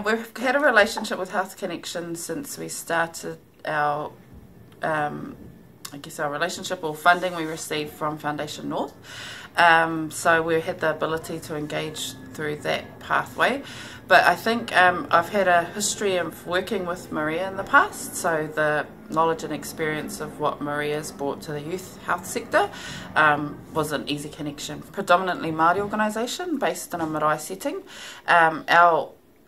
We've had a relationship with Health Connection since we started our, I guess our relationship or funding we received from Foundation North. So we had the ability to engage through that pathway. But I think I've had a history of working with Maria in the past, so the knowledge and experience of what Maria's brought to the youth health sector was an easy connection. Predominantly Māori organisation based in a marae setting.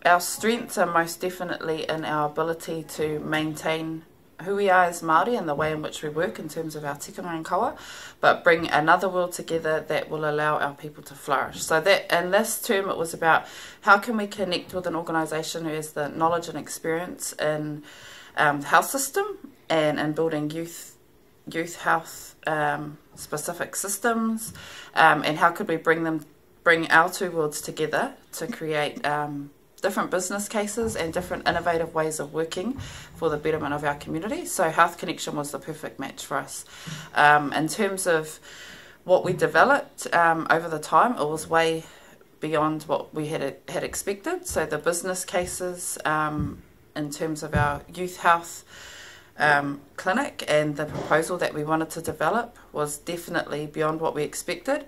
Our strengths are most definitely in our ability to maintain who we are as Māori and the way in which we work in terms of our tikanga and kawa, but bring another world together that will allow our people to flourish. So that in this term it was about how can we connect with an organisation who has the knowledge and experience in the health system and in building youth health specific systems, and how could we bring our two worlds together to create different business cases and different innovative ways of working for the betterment of our community. So Health Connection was the perfect match for us. In terms of what we developed over the time, it was way beyond what we had expected. So the business cases in terms of our youth health clinic and the proposal that we wanted to develop was definitely beyond what we expected.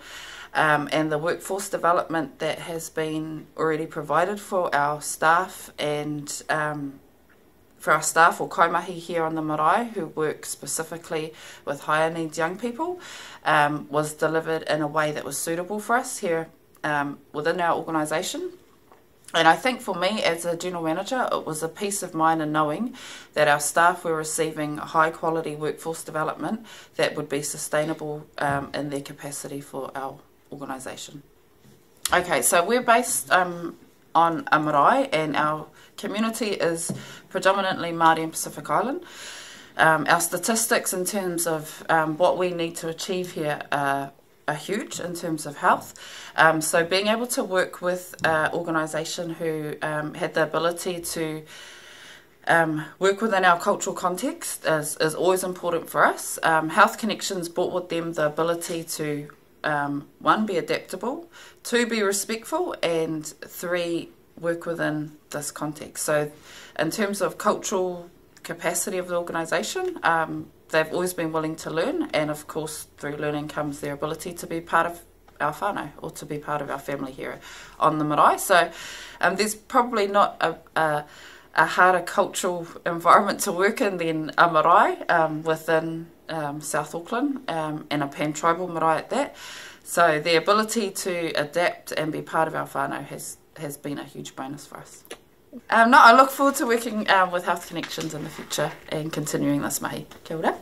And the workforce development that has been already provided for our staff and for our staff or kaumahi here on the Marae who work specifically with higher needs young people was delivered in a way that was suitable for us here within our organisation. And I think for me as a general manager, it was a peace of mind in knowing that our staff were receiving high quality workforce development that would be sustainable in their capacity for our organisation. Okay, so we're based on a marae and our community is predominantly Māori and Pacific Island. Our statistics in terms of what we need to achieve here are huge in terms of health. So being able to work with an organisation who had the ability to work within our cultural context is always important for us. Health Connections brought with them the ability to one, be adaptable, two, be respectful, and three, work within this context. So in terms of cultural capacity of the organisation, they've always been willing to learn, and of course through learning comes their ability to be part of our whānau or to be part of our family here on the marae. So there's probably not a harder cultural environment to work in than a marae within South Auckland, and a pan-tribal marae at that. So the ability to adapt and be part of our whānau has been a huge bonus for us. I look forward to working with Health Connections in the future and continuing this mahi. Kia ora.